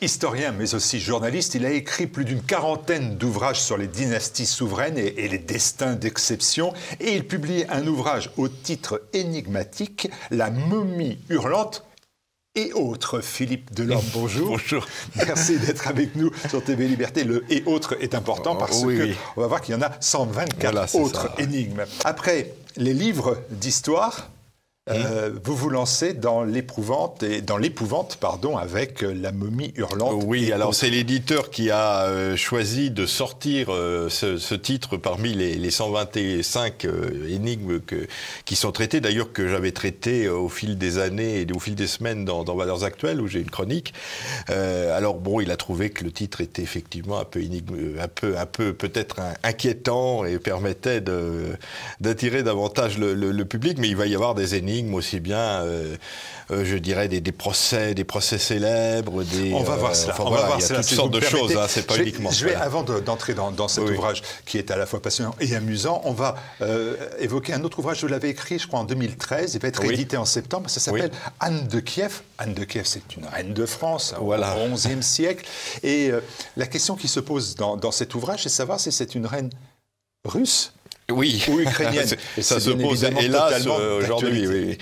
Historien, mais aussi journaliste, il a écrit plus d'une quarantaine d'ouvrages sur les dynasties souveraines et les destins d'exception. Et il publie un ouvrage au titre énigmatique, La momie hurlante et autres. Philippe Delorme, bonjour. Bonjour. Merci d'être avec nous sur TV Liberté. Le et autres est important parce que on va voir qu'il y en a 124 autres énigmes. Après les livres d'histoire, vous vous lancez dans l'épouvante avec La momie hurlante. Oui, alors c'est l'éditeur qui a choisi de sortir ce titre parmi les 125 énigmes qui sont traitées, d'ailleurs que j'avais traitées au fil des années et au fil des semaines dans Valeurs Actuelles, où j'ai une chronique. Alors bon, il a trouvé que le titre était effectivement un peu un peu peut-être inquiétant et permettait d'attirer davantage le public, mais il va y avoir des énigmes aussi bien, je dirais, des procès célèbres. On va voir cela. Enfin, voilà, il y a toutes sortes de choses, hein, c'est pas uniquement ça. Avant d'entrer dans cet ouvrage qui est à la fois passionnant et amusant, on va évoquer un autre ouvrage. Je l'avais écrit, je crois, en 2013. Il va être édité en septembre. Ça s'appelle Anne de Kiev. Anne de Kiev, c'est une reine de France au XIe siècle. Et la question qui se pose dans cet ouvrage, c'est de savoir si c'est une reine russe. Oui, ou ukrainienne. Ça se pose hélas aujourd'hui. Oui.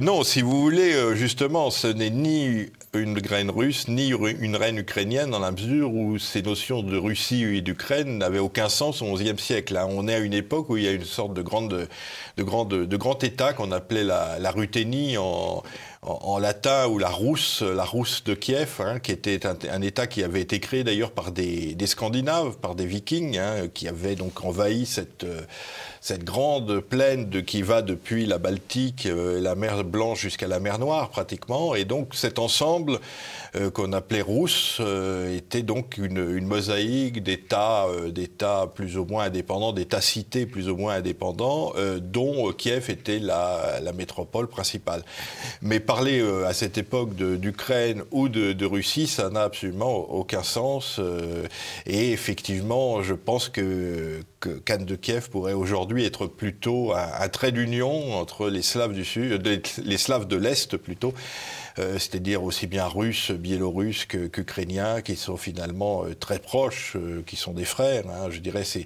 Non, si vous voulez, justement, ce n'est ni une reine russe, ni une reine ukrainienne, dans la mesure où ces notions de Russie et d'Ukraine n'avaient aucun sens au XIe siècle. Hein. On est à une époque où il y a une sorte de grand État qu'on appelait la Ruthénie en latin, ou la Rousse de Kiev, hein, qui était un État qui avait été créé d'ailleurs par des Scandinaves, par des Vikings, hein, qui avaient donc envahi cette grande plaine qui va depuis la Baltique, la mer Blanche jusqu'à la mer Noire pratiquement, et donc cet ensemble qu'on appelait Rousse était donc une mosaïque d'États plus ou moins indépendants, d'États-cités plus ou moins indépendants, dont Kiev était la métropole principale. Mais parler à cette époque d'Ukraine ou de Russie, ça n'a absolument aucun sens. Et effectivement, je pense qu'Anne de Kiev pourrait aujourd'hui être plutôt un trait d'union entre les Slaves du Sud, les Slaves de l'Est plutôt, c'est-à-dire aussi bien russes, biélorusses qu'ukrainiens, qui sont finalement très proches, qui sont des frères. Hein, je dirais c'est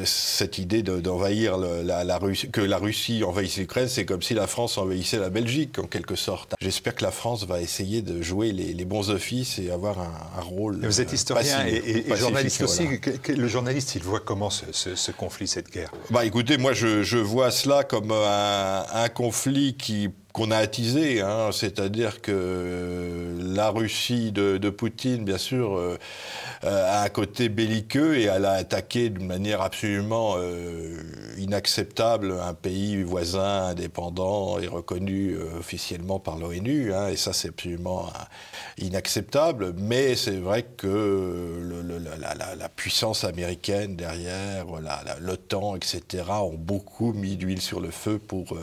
cette idée d'envahir la Russie, que la Russie envahisse l'Ukraine, c'est comme si la France envahissait la Belgique, en quelque sorte. J'espère que la France va essayer de jouer les bons offices et avoir un rôle. Vous êtes historien et journaliste aussi. Voilà. Le journaliste, il voit comment ce conflit, cette guerre? Bah, écoutez, moi, je vois cela comme un conflit qu'on a attisé, hein, c'est-à-dire que la Russie de Poutine, bien sûr, a un côté belliqueux et elle a attaqué d'une manière absolument inacceptable un pays voisin, indépendant et reconnu officiellement par l'ONU, hein, et ça c'est absolument inacceptable, mais c'est vrai que la puissance américaine derrière, l'OTAN, etc., ont beaucoup mis d'huile sur le feu pour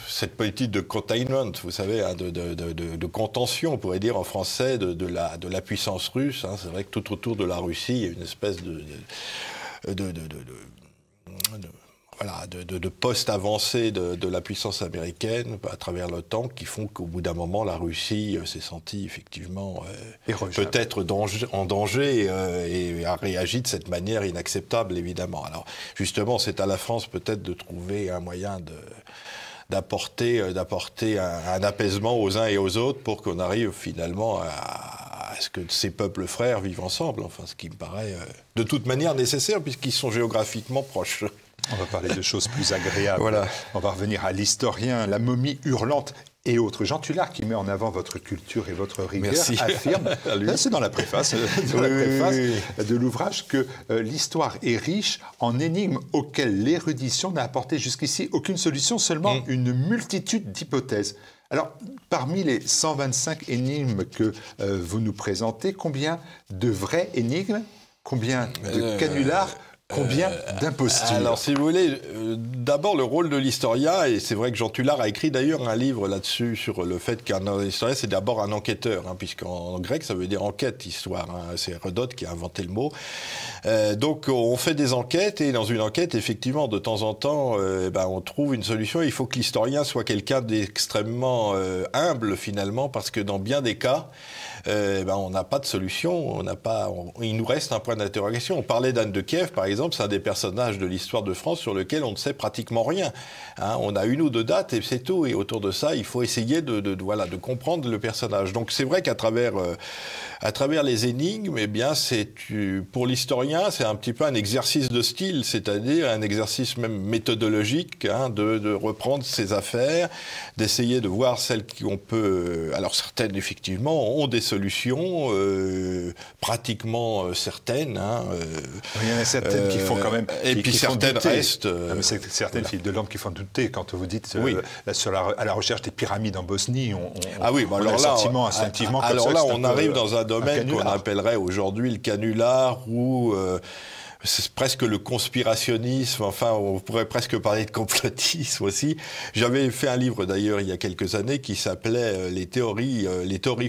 cette politique de containment, vous savez, hein, de contention, on pourrait dire en français, de la puissance russe. Hein. C'est vrai que tout autour de la Russie, il y a une espèce de poste avancé de la puissance américaine à travers l'OTAN qui font qu'au bout d'un moment, la Russie s'est sentie effectivement peut-être en danger et a réagi de cette manière inacceptable, évidemment. Alors, justement, c'est à la France peut-être de trouver un moyen d'apporter un apaisement aux uns et aux autres pour qu'on arrive finalement à ce que ces peuples frères vivent ensemble. Enfin, ce qui me paraît de toute manière nécessaire puisqu'ils sont géographiquement proches. On va parler de choses plus agréables. Voilà. On va revenir à l'historien, La momie hurlante et autres. Jean Tullard, qui met en avant votre culture et votre rigueur, affirme, c'est dans la préface, de l'ouvrage, que l'histoire est riche en énigmes auxquelles l'érudition n'a apporté jusqu'ici aucune solution, seulement une multitude d'hypothèses. Alors, parmi les 125 énigmes que vous nous présentez, combien de vraies énigmes, combien de canulars Combien d'impostures? Alors, si vous voulez, d'abord le rôle de l'historien, et c'est vrai que Jean Tullard a écrit d'ailleurs un livre là-dessus, sur le fait qu'un historien, c'est d'abord un enquêteur, hein, puisqu'en grec, ça veut dire enquête, histoire. Hein, c'est Hérodote qui a inventé le mot. Donc, on fait des enquêtes, et dans une enquête, effectivement, de temps en temps, on trouve une solution. Il faut que l'historien soit quelqu'un d'extrêmement humble, finalement, parce que dans bien des cas, on n'a pas de solution, il nous reste un point d'interrogation. On parlait d'Anne de Kiev, par exemple, c'est un des personnages de l'histoire de France sur lequel on ne sait pratiquement rien. Hein, on a une ou deux dates et c'est tout. Et autour de ça, il faut essayer de comprendre le personnage. Donc c'est vrai qu'à travers les énigmes, pour l'historien, c'est un petit peu un exercice de style, c'est-à-dire un exercice même méthodologique, hein, de reprendre ses affaires, d'essayer de voir celles qu'on peut... alors certaines, effectivement, ont des solutions pratiquement certaines. Hein, il y en a certaines qui font quand même... Et puis certaines restent... certaines filles de l'homme qui font douter. Quand vous dites à la recherche des pyramides en Bosnie, on a le sentiment instinctivement comme ça. Alors là, on arrive dans un domaine qu'on appellerait aujourd'hui le canular, ou... c'est presque le conspirationnisme, enfin on pourrait presque parler de complotisme aussi. J'avais fait un livre d'ailleurs il y a quelques années qui s'appelait les théories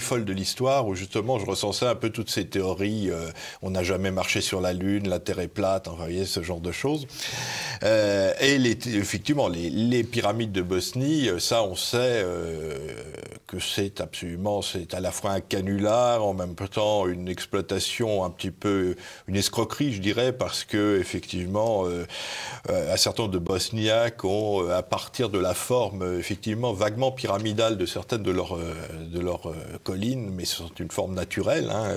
folles de l'histoire, où justement je recensais un peu toutes ces théories, on n'a jamais marché sur la Lune, la Terre est plate, enfin, vous voyez, ce genre de choses. Et effectivement, les pyramides de Bosnie, ça on sait que c'est à la fois un canular, en même temps une exploitation un petit peu, une escroquerie je dirais, parce que effectivement, un certain nombre de Bosniaques ont, à partir de la forme effectivement vaguement pyramidale de certaines de leurs collines, mais ce sont une forme naturelle, hein,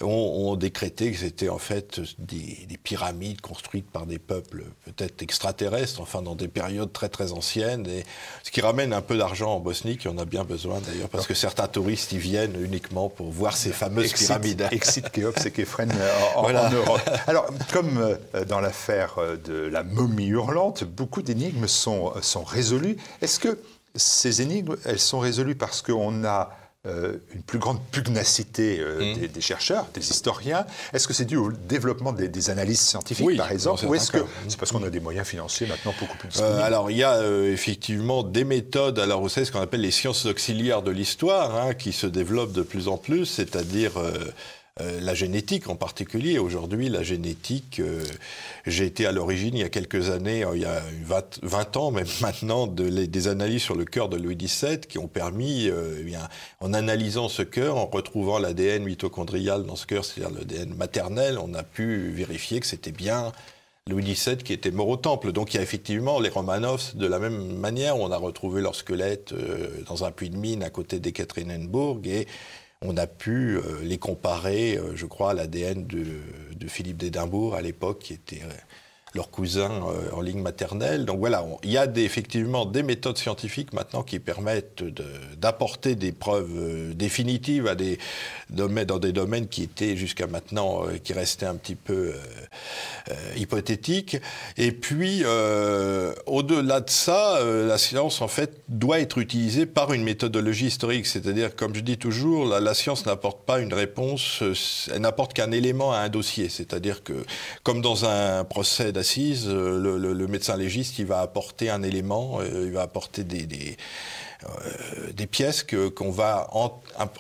ont décrété que c'était en fait des pyramides construites par des peuples peut-être extraterrestres, enfin dans des périodes très très anciennes, et ce qui ramène un peu d'argent en Bosnie, qui en a bien besoin d'ailleurs, parce que certains touristes y viennent uniquement pour voir ces fameuses pyramides. Excite Khéops et Képhren en Europe. Alors, comme dans l'affaire de la momie hurlante, beaucoup d'énigmes sont résolues. Est-ce que ces énigmes, elles sont résolues parce qu'on a une plus grande pugnacité des chercheurs, des historiens? Est-ce que c'est dû au développement des analyses scientifiques, par exemple, ou est-ce que c'est parce qu'on a des moyens financiers maintenant beaucoup plus disponibles? Alors, il y a effectivement des méthodes, alors vous savez ce qu'on appelle les sciences auxiliaires de l'histoire, hein, qui se développent de plus en plus, c'est-à-dire... la génétique en particulier. Aujourd'hui, la génétique, j'ai été à l'origine il y a quelques années, il y a 20 ans même maintenant, des analyses sur le cœur de Louis XVII qui ont permis, en analysant ce cœur, en retrouvant l'ADN mitochondrial dans ce cœur, c'est-à-dire l'ADN maternel, on a pu vérifier que c'était bien Louis XVII qui était mort au Temple. Donc il y a effectivement les Romanovs, de la même manière, on a retrouvé leur squelette dans un puits de mine à côté d'Ekaterinenburg, et on a pu les comparer, je crois, à l'ADN de Philippe d'Édimbourg à l'époque, qui était leur cousin en ligne maternelle. Donc voilà, il y a effectivement des méthodes scientifiques maintenant qui permettent d'apporter des preuves définitives dans des domaines qui étaient jusqu'à maintenant, qui restaient un petit peu hypothétiques. Et puis, au-delà de ça, la science, en fait, doit être utilisée par une méthodologie historique. C'est-à-dire, comme je dis toujours, la science n'apporte pas une réponse, elle n'apporte qu'un élément à un dossier. C'est-à-dire que, comme dans un procès d'assises, le médecin légiste, il va apporter un élément, il va apporter des pièces qu'on va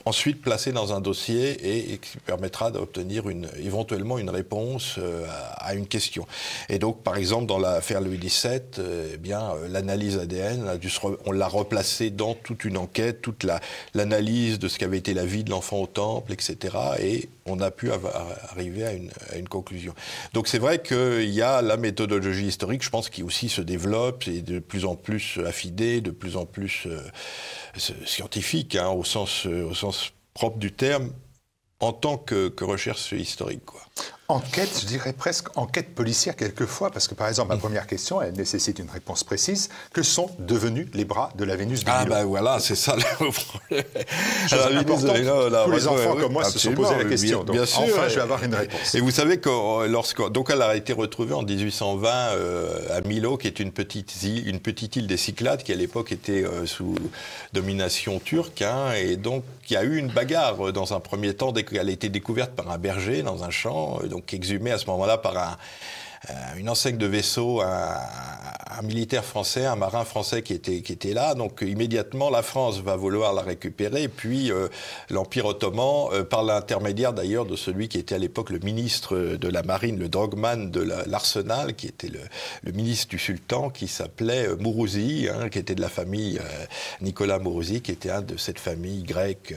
ensuite placer dans un dossier et qui permettra d'obtenir éventuellement une réponse à une question. Et donc, par exemple, dans l'affaire Louis XVII, l'analyse ADN, on l'a replacée dans toute une enquête, toute l'analyse de ce qu'avait été la vie de l'enfant au Temple, etc. Et on a pu arriver à une conclusion. Donc c'est vrai qu'il y a la méthodologie historique, je pense, qui aussi se développe et de plus en plus affinée, de plus en plus scientifique, hein, au sens propre du terme, en tant que recherche historique, quoi. Enquête, je dirais presque enquête policière quelquefois, parce que par exemple, ma première question, elle nécessite une réponse précise. Que sont devenus les bras de la Vénus de Milo? Ah ben voilà, c'est ça le problème. Tous les enfants comme moi se sont posés la question. Donc, bien sûr, enfin, je vais avoir une réponse. Et vous savez que donc elle a été retrouvée en 1820 à Milo, qui est une petite île des Cyclades, qui à l'époque était sous domination turque, hein, et donc il y a eu une bagarre dans un premier temps dès qu'elle a été découverte par un berger dans un champ, donc exhumée à ce moment-là par une enseigne de vaisseau, un militaire français, un marin français qui était là. Donc immédiatement, la France va vouloir la récupérer. Puis l'Empire ottoman, par l'intermédiaire d'ailleurs de celui qui était à l'époque le ministre de la marine, le drogman de l'Arsenal, qui était le ministre du sultan, qui s'appelait Mourouzi, qui était de la famille Nicolas Mourouzi, qui était un de cette famille grecque.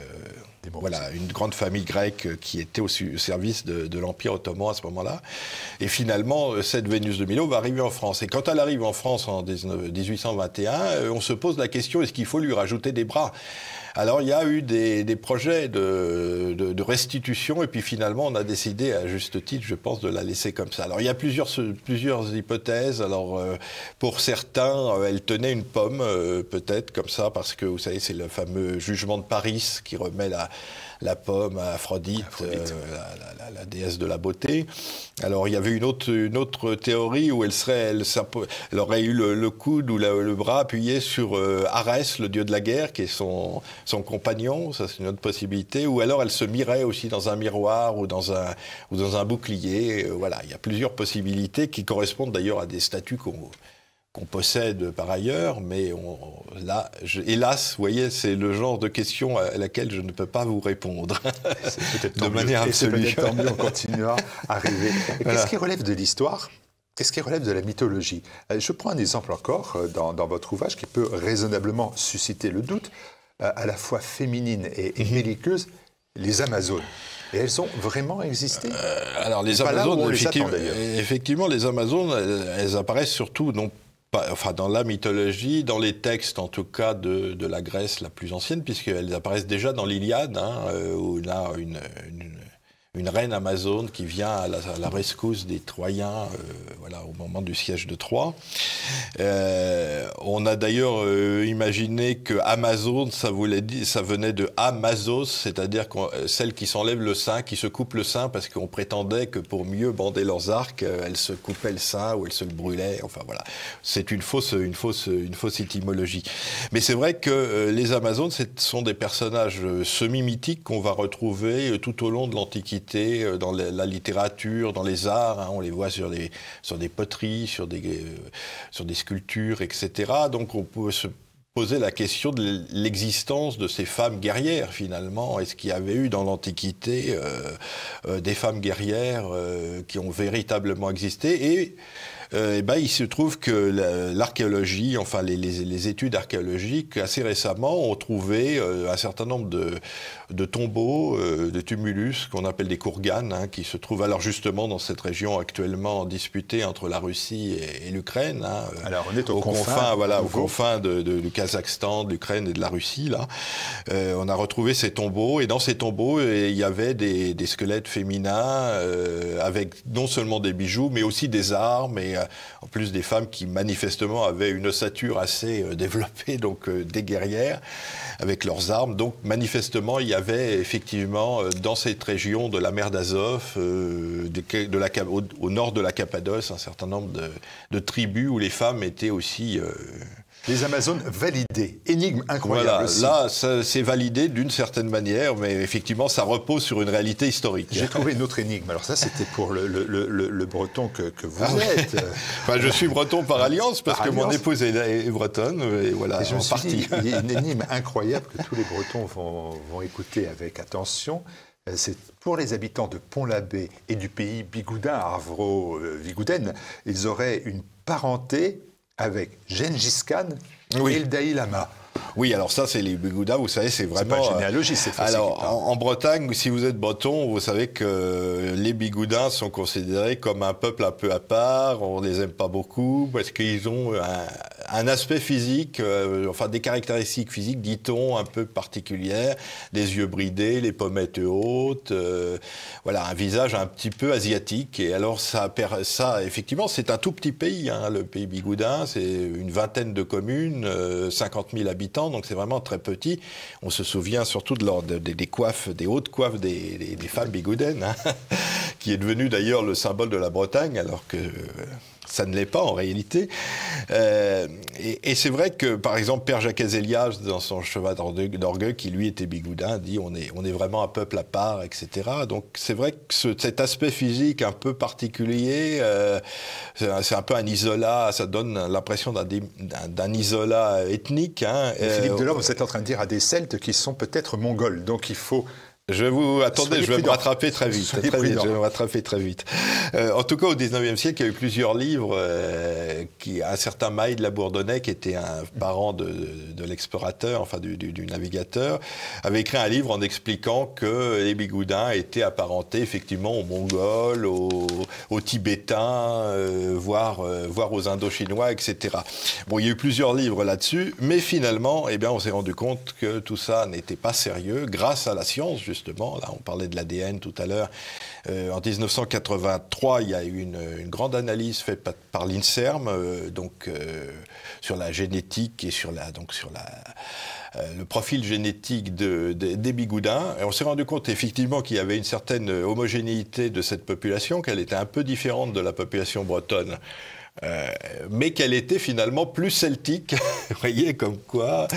Voilà, une grande famille grecque qui était au service de l'Empire ottoman à ce moment-là. Et finalement, cette Vénus de Milo va arriver en France. Et quand elle arrive en France en 1821, on se pose la question, est-ce qu'il faut lui rajouter des bras ? Alors, il y a eu des projets de restitution, et puis finalement, on a décidé, à juste titre, je pense, de la laisser comme ça. Alors, il y a plusieurs hypothèses. Alors, pour certains, elle tenait une pomme, peut-être, comme ça, parce que, vous savez, c'est le fameux jugement de Paris qui remet la pomme à Aphrodite. La déesse de la beauté. Alors, il y avait une autre théorie où elle aurait eu le coude ou le bras appuyé sur Arès, le dieu de la guerre, qui est son compagnon. Ça, c'est une autre possibilité. Ou alors, elle se mirait aussi dans un miroir ou dans un bouclier. Voilà, il y a plusieurs possibilités qui correspondent d'ailleurs à des statues qu'on possède par ailleurs, mais hélas, vous voyez, c'est le genre de question à laquelle je ne peux pas vous répondre de manière absolue. C'est peut-être tant mieux, on continuera à rêver. Qu'est-ce qui relève de l'histoire ? Qu'est-ce qui relève de la mythologie ? Je prends un exemple encore dans votre ouvrage qui peut raisonnablement susciter le doute, à la fois féminine et belliqueuse, les Amazones. Et elles ont vraiment existé ? Alors les Amazones, effectivement, les Amazones, elles apparaissent surtout dans la mythologie, dans les textes en tout cas de la Grèce la plus ancienne, puisqu'elles apparaissent déjà dans l'Iliade, où on a une reine amazone qui vient à la rescousse des Troyens au moment du siège de Troie. On a d'ailleurs imaginé que Amazone, ça venait de Amazos, c'est-à-dire celle qui s'enlève le sein, qui se coupe le sein, parce qu'on prétendait que pour mieux bander leurs arcs, elles se coupaient le sein ou elles se le brûlaient. Enfin voilà, c'est une fausse étymologie. Mais c'est vrai que les Amazones, ce sont des personnages semi-mythiques qu'on va retrouver tout au long de l'Antiquité, dans la littérature, dans les arts. On les voit sur des poteries, sur des sculptures, etc. Donc on peut se poser la question de l'existence de ces femmes guerrières, finalement. Est-ce qu'il y avait eu dans l'Antiquité des femmes guerrières qui ont véritablement existé ? Et il se trouve que l'archéologie, enfin les études archéologiques, assez récemment, ont trouvé un certain nombre de tombeaux, de tumulus, qu'on appelle des kourganes, qui se trouvent alors justement dans cette région actuellement disputée entre la Russie et l'Ukraine. Alors on est aux confins du Kazakhstan, de l'Ukraine et de la Russie. Là, on a retrouvé ces tombeaux, et dans ces tombeaux, il y avait des squelettes féminins avec non seulement des bijoux, mais aussi des armes, et en plus des femmes qui manifestement avaient une ossature assez développée, donc des guerrières avec leurs armes. Donc manifestement, il y avait effectivement dans cette région de la mer d'Azov, au nord de la Cappadoce, un certain nombre de tribus où les femmes étaient aussi... Les Amazones validées, énigme incroyable. Voilà, là, c'est validé d'une certaine manière, mais effectivement, ça repose sur une réalité historique. J'ai trouvé une autre énigme. Alors ça, c'était pour le breton que vous êtes. Enfin, je suis breton par alliance, parce que mon épouse est bretonne, et voilà, et je me suis dit, il y a une énigme incroyable que tous les Bretons vont écouter avec attention. C'est pour les habitants de Pont-l'Abbé et du pays Bigouden, Arvro-Vigouden, ils auraient une parenté avec Gengis Khan et le Dalai Lama. Oui, alors ça, c'est les Bigoudins, vous savez, c'est vraiment... C'est pas une généalogie, c'est facile. Alors, en Bretagne, si vous êtes breton, vous savez que les Bigoudins sont considérés comme un peuple un peu à part, on les aime pas beaucoup, parce qu'ils ont un aspect physique, des caractéristiques physiques, dit-on, un peu particulières, des yeux bridés, les pommettes hautes, un visage un petit peu asiatique. Et alors, ça effectivement, c'est un tout petit pays, le pays Bigoudin, c'est une vingtaine de communes, 50 000 habitants, donc c'est vraiment très petit. On se souvient surtout des coiffes, des hautes coiffes des femmes bigoudaines, qui est devenu d'ailleurs le symbole de la Bretagne, alors que ça ne l'est pas en réalité. Et c'est vrai que, par exemple, Père Jacques Azélias, dans son Cheval d'orgueil, qui lui était bigoudin, dit on est vraiment un peuple à part, etc. Donc c'est vrai que cet aspect physique un peu particulier, c'est un peu un isolat, ça donne l'impression d'un isolat ethnique. Hein. Philippe Delorme, vous êtes en train de dire à des Celtes qui sont peut-être mongols, donc il faut... Attendez, je vais me rattraper très vite. Je vais me rattraper très vite. En tout cas, au XIXe siècle, il y a eu plusieurs livres. Un certain Maille de la Bourdonnais, qui était un parent de l'explorateur, enfin du navigateur, avait écrit un livre en expliquant que les bigoudins étaient apparentés effectivement aux Mongols, aux Tibétains, voire aux Indochinois, etc. Bon, il y a eu plusieurs livres là-dessus, mais finalement, eh bien, on s'est rendu compte que tout ça n'était pas sérieux grâce à la science. Justement, là, on parlait de l'ADN tout à l'heure. En 1983, il y a eu une grande analyse faite par l'INSERM, sur la génétique et sur le profil génétique des bigoudins. Et on s'est rendu compte effectivement qu'il y avait une certaine homogénéité de cette population, qu'elle était un peu différente de la population bretonne. Mais qu'elle était finalement plus celtique, vous voyez, comme quoi,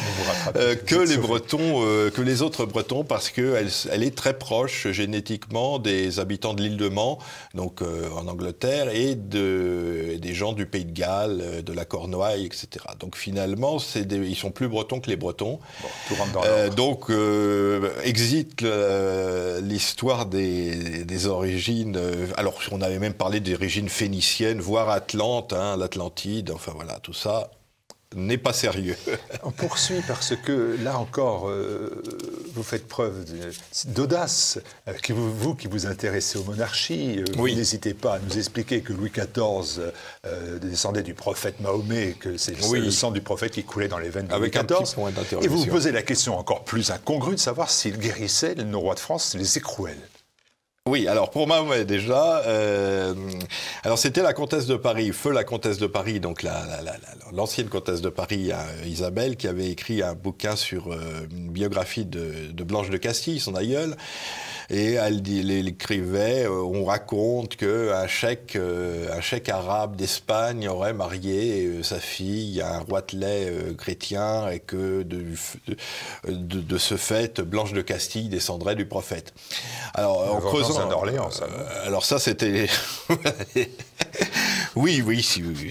que les Bretons, que les autres Bretons, parce qu'elle est très proche génétiquement des habitants de l'île de Man, donc en Angleterre, et des gens du Pays de Galles, de la Cornouaille, etc. Donc finalement, ils sont plus Bretons que les Bretons. Bon, tout rentre dans l'ordre. Donc exit l'histoire des origines. Alors on avait même parlé des origines phéniciennes, voire atlantes. L'Atlantide, enfin voilà, tout ça n'est pas sérieux. On poursuit parce que, là encore, vous faites preuve d'audace. Vous qui vous intéressez aux monarchies, oui. N'hésitez pas à nous expliquer que Louis XIV descendait du prophète Mahomet, que c'est le sang du prophète qui coulait dans les veines de Louis XIV. Avec un petit point d'interrogation. Et vous vous posez la question encore plus incongrue de savoir s'il guérissait nos rois de France, les écrouelles. Oui, alors pour Mahomet déjà, alors c'était la comtesse de Paris, feu la comtesse de Paris, donc l'ancienne comtesse de Paris, Isabelle, qui avait écrit un bouquin sur une biographie de Blanche de Castille, son aïeule. Et elle écrivait, on raconte qu'un cheikh arabe d'Espagne aurait marié sa fille à un roitelet chrétien et que de ce fait, Blanche de Castille descendrait du prophète. Alors, en creusant... d'Orléans, ça. Alors ça, c'était... Oui,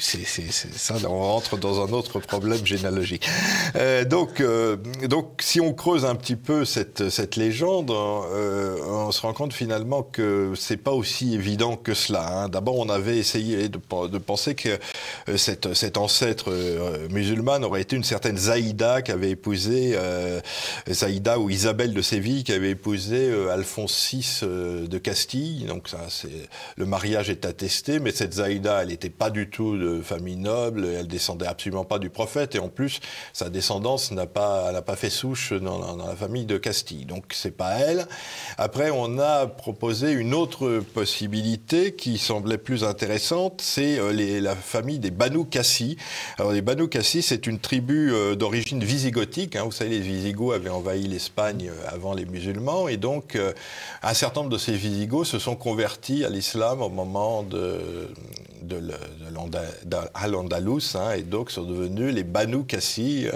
c'est ça, on rentre dans un autre problème généalogique. Donc, si on creuse un petit peu cette légende, on se rend compte finalement que c'est pas aussi évident que cela. Hein. D'abord, on avait essayé de penser que cet ancêtre musulman aurait été une certaine Zaïda qui avait épousé Zaïda ou Isabelle de Séville qui avait épousé Alphonse VI de Castille. Donc ça, le mariage est attesté, mais cette Zaïda, elle n'était pas du tout de famille noble, elle descendait absolument pas du prophète, et en plus, sa descendance n'a pas fait souche dans la famille de Castille. Donc c'est pas elle. Après, on a proposé une autre possibilité qui semblait plus intéressante, c'est la famille des Banu Qassi. Alors les Banu Qassi, c'est une tribu d'origine visigothique. Hein. Vous savez, les Visigoths avaient envahi l'Espagne avant les musulmans, et donc un certain nombre de ces Visigoths se sont convertis à l'islam au moment de l'Andalous, hein, et donc sont devenus les Banu Qassi,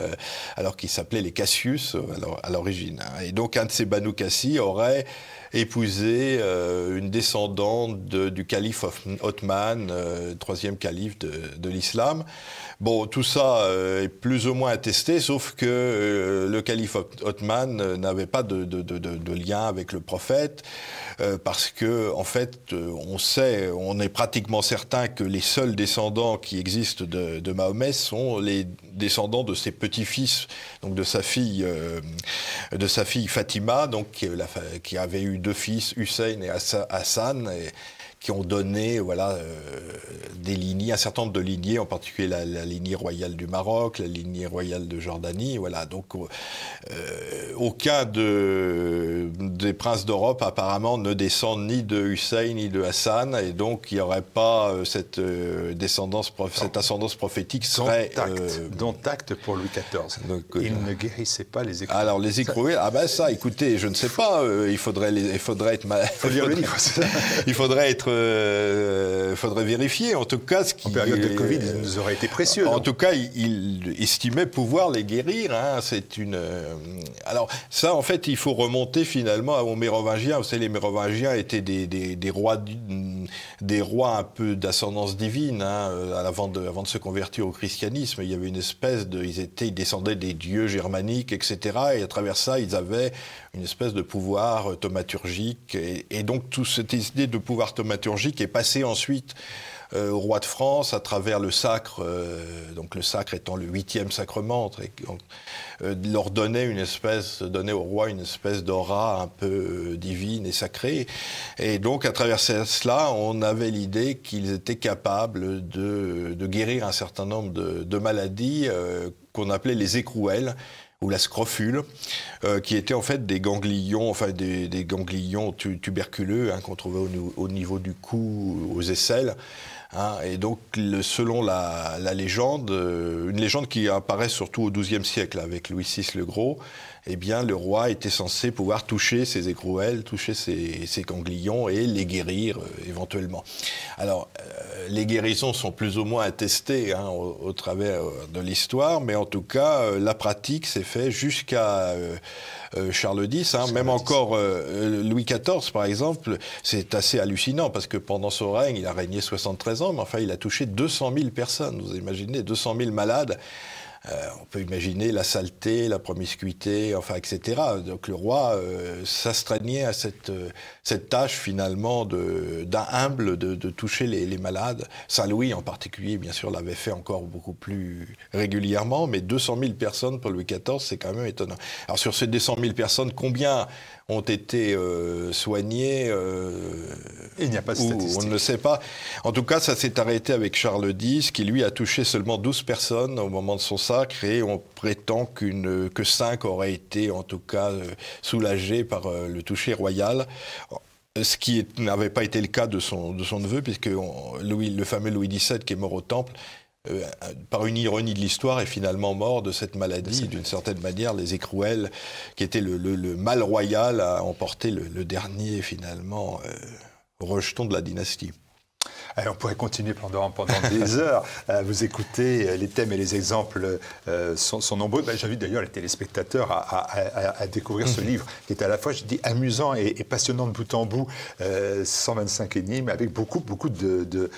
alors qu'ils s'appelaient les Cassius à l'origine. Hein. Et donc un de ces Banu Qassi aurait épousé une descendante du calife Othman, troisième calife de l'islam. Bon, tout ça est plus ou moins attesté, sauf que le calife Othman n'avait pas de lien avec le prophète, parce que, en fait, on est pratiquement certain que les seuls descendants qui existent de Mahomet sont les descendants de ses petits-fils, donc de sa fille Fatima, donc qui avait eu deux fils, Hussein et Hassan, qui ont donné des lignées, un certain nombre de lignées, en particulier la lignée royale du Maroc, la lignée royale de Jordanie. Voilà. Donc aucun des princes d'Europe apparemment ne descendent ni de Hussein ni de Hassan, et donc il n'y aurait pas cette ascendance prophétique serait... Dont acte pour Louis XIV. Donc, il ne guérissait pas les écrouées. Alors les écrouées, écoutez, je ne sais pas, il faudrait être faudrait vérifier. En tout cas, en période de Covid, il nous aurait été précieux. En tout cas, il estimait pouvoir les guérir. Hein. Alors ça, en fait, il faut remonter finalement aux Mérovingiens. Vous savez, les Mérovingiens étaient des rois un peu d'ascendance divine. Hein. Avant de se convertir au christianisme, il y avait une espèce ils descendaient des dieux germaniques, etc. Et à travers ça, ils avaient une espèce de pouvoir thaumaturgique. Et donc, toute cette idée de pouvoir thaumaturgique est passée ensuite au roi de France à travers le sacre, donc le sacre étant le 8e sacrement, leur donnait au roi une espèce d'aura un peu divine et sacrée. Et donc, à travers cela, on avait l'idée qu'ils étaient capables de guérir un certain nombre de maladies qu'on appelait les écrouelles, ou la scrofule, qui étaient en fait des ganglions, des ganglions tuberculeux qu'on trouvait au niveau du cou, aux aisselles. Hein, et donc, selon la légende, une légende qui apparaît surtout au XIIe siècle avec Louis VI le Gros, eh bien, le roi était censé pouvoir toucher ces écrouelles, toucher ces ganglions et les guérir éventuellement. Alors, les guérisons sont plus ou moins attestées au travers de l'histoire, mais en tout cas, la pratique s'est faite jusqu'à Charles X, même encore Louis XIV, par exemple. C'est assez hallucinant parce que pendant son règne, il a régné 73 ans, mais enfin, il a touché 200 000 personnes. Vous imaginez, 200 000 malades. On peut imaginer la saleté, la promiscuité, etc. Donc le roi s'astreignait à cette tâche finalement d'un humble de toucher les malades. Saint-Louis en particulier, bien sûr, l'avait fait encore beaucoup plus régulièrement, mais 200 000 personnes pour Louis XIV, c'est quand même étonnant. Alors sur ces 200 000 personnes, combien ont été soignés il n'y a pas de statistiques. On ne le sait pas. En tout cas, ça s'est arrêté avec Charles X, qui lui a touché seulement 12 personnes au moment de son sacre, et on prétend que 5 auraient été en tout cas soulagés par le toucher royal. Ce qui n'avait pas été le cas de son neveu, puisque le fameux Louis XVII, qui est mort au Temple, par une ironie de l'histoire, est finalement mort de cette maladie. D'une certaine manière, les écrouelles, qui était le mal royal, a emporté le dernier, finalement, rejeton de la dynastie. Alors, on pourrait continuer pendant des heures à vous écouter. Les thèmes et les exemples sont nombreux. J'invite d'ailleurs les téléspectateurs à découvrir ce livre qui est à la fois, je dis, amusant et passionnant de bout en bout. 125 énigmes avec beaucoup de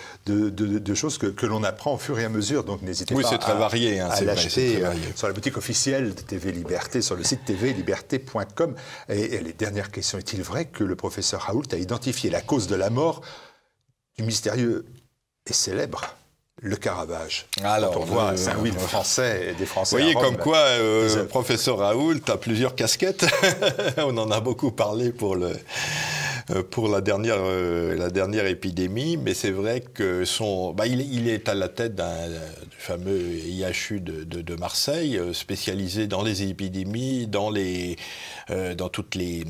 choses que l'on apprend au fur et à mesure. Donc n'hésitez pas c'est très varié, à l'acheter sur la boutique officielle de TV Liberté, sur le site tvliberté.com. Et les dernières questions. Est-il vrai que le professeur Raoult a identifié la cause de la mort du mystérieux et célèbre le Caravage? Alors, on voit Saint-Louis français, des Français. Vous voyez comme quoi le professeur Raoult a plusieurs casquettes. On en a beaucoup parlé pour la dernière épidémie, mais c'est vrai que il est à la tête du fameux IHU de Marseille, spécialisé dans les épidémies, dans toutes les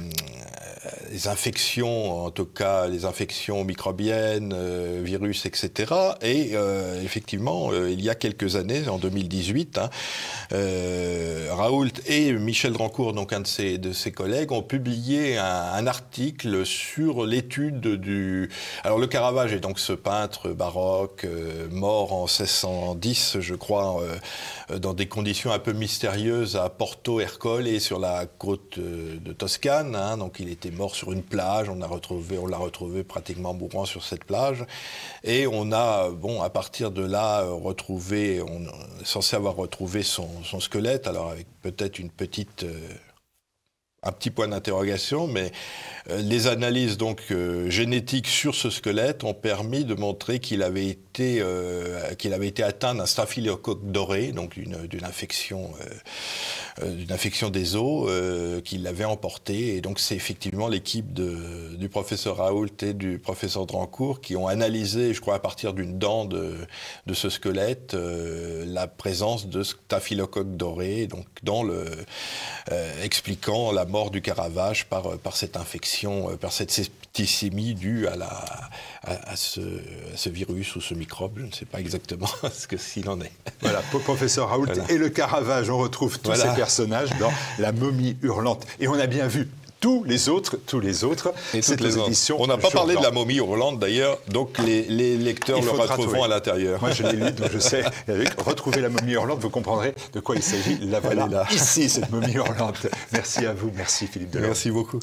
infections, en tout cas les infections microbiennes, virus, etc. Et effectivement, il y a quelques années, en 2018, Raoult et Michel Drancourt, donc un de ses collègues, ont publié un article sur l'étude du... Alors le Caravage est donc ce peintre baroque mort en 1610, je crois, dans des conditions un peu mystérieuses à Porto Ercole et sur la côte de Toscane. Donc il était mort sur une plage, on l'a retrouvé pratiquement mourant sur cette plage. Et on a, à partir de là, on est censé avoir retrouvé son squelette, alors avec peut-être un petit point d'interrogation, mais les analyses donc génétiques sur ce squelette ont permis de montrer qu'il avait été atteint d'un staphylocoque doré, donc d'une infection des os qui l'avait emporté. Et donc c'est effectivement l'équipe du professeur Raoult et du professeur Drancourt qui ont analysé, je crois à partir d'une dent de ce squelette, la présence de staphylocoque doré, donc expliquant la mort du Caravage par cette infection, par cette septicémie due à ce virus ou ce microbe. Je ne sais pas exactement s'il en est. Voilà, professeur Raoult et le Caravage, on retrouve tous ces personnages dans La momie hurlante. Et on a bien vu tous les autres. Et toutes les éditions. On n'a pas parlé de la momie hurlante d'ailleurs, donc les lecteurs le retrouveront à l'intérieur. Moi je l'ai lu, donc je sais. Retrouvez la momie hurlante, vous comprendrez de quoi il s'agit. La voilà, ici, cette momie hurlante. Merci à vous, merci Philippe Delorme. Merci beaucoup.